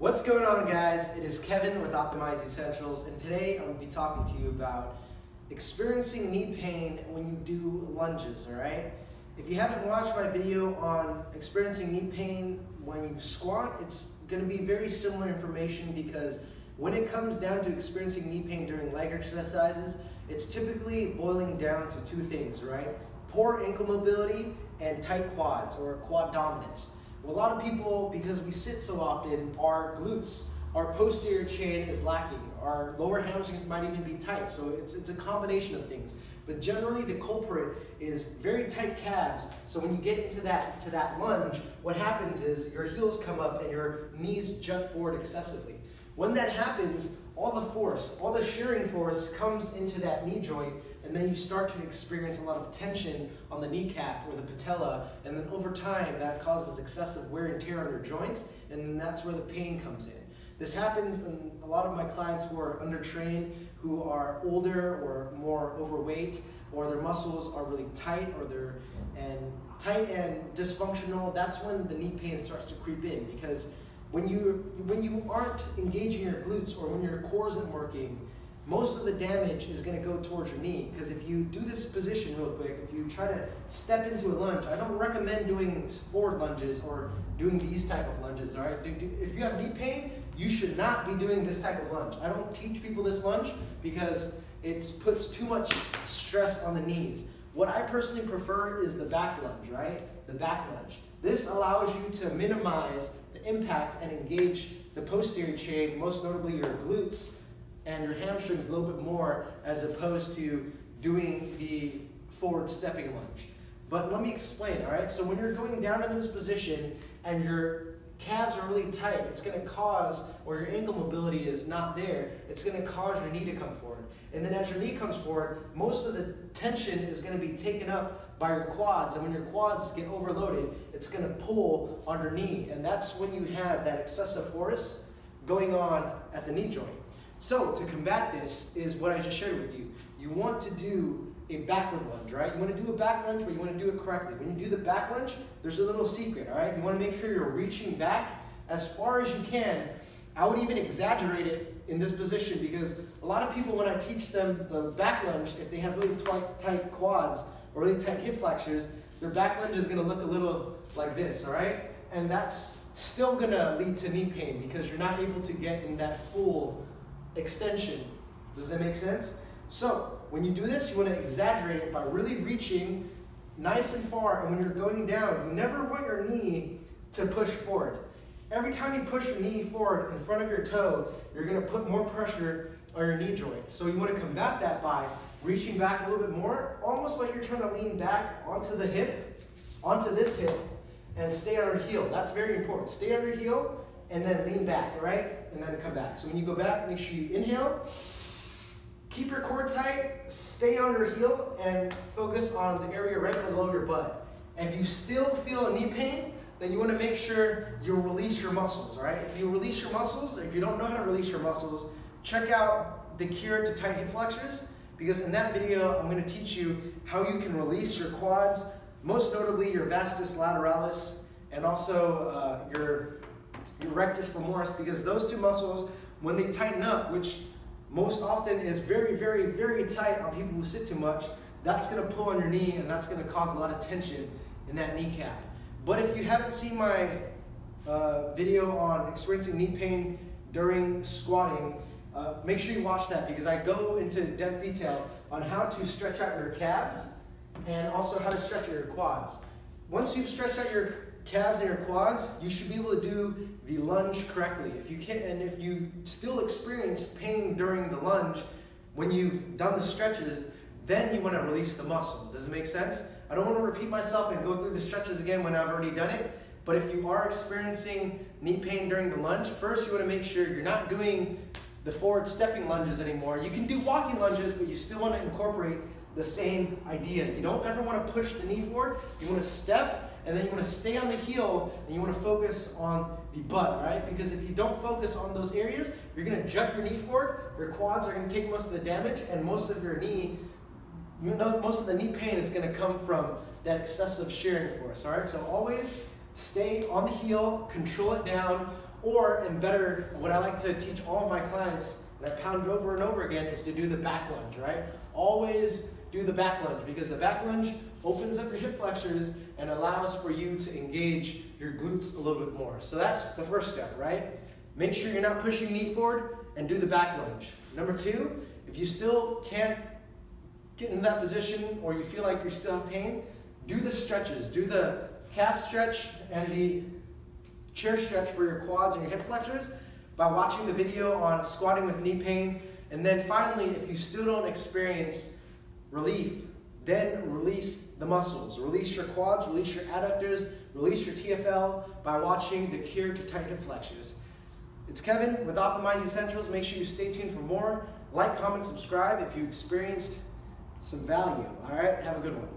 What's going on, guys? It is Kevin with Optimize Essentials, and today I'm going to be talking to you about experiencing knee pain when you do lunges, alright? If you haven't watched my video on experiencing knee pain when you squat, it's going to be very similar information because when it comes down to experiencing knee pain during leg exercises, it's typically boiling down to two things, right? Poor ankle mobility and tight quads or quad dominance. Well, a lot of people, because we sit so often, our glutes, our posterior chain is lacking. Our lower hamstrings might even be tight, so it's a combination of things. But generally, the culprit is very tight calves. So when you get into that lunge, what happens is your heels come up and your knees jut forward excessively. When that happens, all the force, all the shearing force comes into that knee joint, and then you start to experience a lot of tension on the kneecap or the patella, and then over time that causes excessive wear and tear on your joints, and then that's where the pain comes in. This happens in a lot of my clients who are undertrained, who are older or more overweight, or their muscles are really tight, or they're tight and dysfunctional. That's when the knee pain starts to creep in, because when you aren't engaging your glutes or when your core isn't working, most of the damage is going to go towards your knee. Because if you do this position real quick, if you try to step into a lunge, I don't recommend doing forward lunges or doing these type of lunges, all right? If you have knee pain, you should not be doing this type of lunge. I don't teach people this lunge because it puts too much stress on the knees. What I personally prefer is the back lunge, right? The back lunge. This allows you to minimize the impact and engage the posterior chain, most notably your glutes and your hamstrings a little bit more, as opposed to doing the forward stepping lunge. But let me explain, all right? So when you're going down in this position and your calves are really tight, it's going to cause, or your ankle mobility is not there, it's going to cause your knee to come forward. And then as your knee comes forward, most of the tension is going to be taken up by your quads, and when your quads get overloaded, it's going to pull on your knee, and that's when you have that excessive force going on at the knee joint. So to combat this is what I just shared with you. You want to do a backward lunge, right? You want to do a back lunge, but you want to do it correctly. When you do the back lunge, there's a little secret, all right? You want to make sure you're reaching back as far as you can. I would even exaggerate it in this position because a lot of people, when I teach them the back lunge, if they have really tight quads or really tight hip flexors, their back lunge is going to look a little like this, all right? And that's still going to lead to knee pain because you're not able to get in that full extension. Does that make sense? So when you do this, you want to exaggerate it by really reaching nice and far, and when you're going down, you never want your knee to push forward. Every time you push your knee forward in front of your toe, you're going to put more pressure on your knee joint. So you want to combat that by reaching back a little bit more, almost like you're trying to lean back onto the hip, onto this hip, and stay on your heel. That's very important. Stay on your heel and then lean back, all right? And then come back. So when you go back, make sure you inhale, keep your core tight, stay on your heel, and focus on the area right below your butt. And if you still feel a knee pain, then you want to make sure you release your muscles, all right? If you release your muscles, or if you don't know how to release your muscles, check out the Cure to Tight Hip Flexors, because in that video, I'm going to teach you how you can release your quads, most notably your vastus lateralis, and also your rectus femoris, because those two muscles, when they tighten up, which most often is very, very, very tight on people who sit too much, that's going to pull on your knee, and that's going to cause a lot of tension in that kneecap. But if you haven't seen my video on experiencing knee pain during squatting, make sure you watch that, because I go into depth detail on how to stretch out your calves and also how to stretch out your quads. Once you've stretched out your calves and your quads, you should be able to do the lunge correctly. If you can't, and if you still experience pain during the lunge when you've done the stretches, then you want to release the muscle. Does it make sense? I don't want to repeat myself and go through the stretches again when I've already done it, but if you are experiencing knee pain during the lunge, first you want to make sure you're not doing the forward stepping lunges anymore. You can do walking lunges, but you still want to incorporate the same idea. You don't ever want to push the knee forward. You want to step, and then you want to stay on the heel, and you want to focus on the butt, right? Because if you don't focus on those areas, you're going to jump your knee forward, your quads are going to take most of the damage, and most of your knee, most of the knee pain is going to come from that excessive shearing force, all right? So always stay on the heel, control it down, Or, and better, what I like to teach all of my clients, and I pound it over and over again, is to do the back lunge, right? Always do the back lunge, because the back lunge opens up your hip flexors and allows for you to engage your glutes a little bit more. So that's the first step, right? Make sure you're not pushing your knee forward and do the back lunge. Number two, if you still can't get in that position or you feel like you still have pain, do the stretches. Do the calf stretch and the chair stretch for your quads and your hip flexors by watching the video on squatting with knee pain. And then finally, if you still don't experience relief, then release the muscles. Release your quads, release your adductors, release your TFL by watching the cure to tight hip flexors. It's Kevin with Optimize Essentials. Make sure you stay tuned for more. Like, comment, subscribe if you experienced some value. All right, have a good one.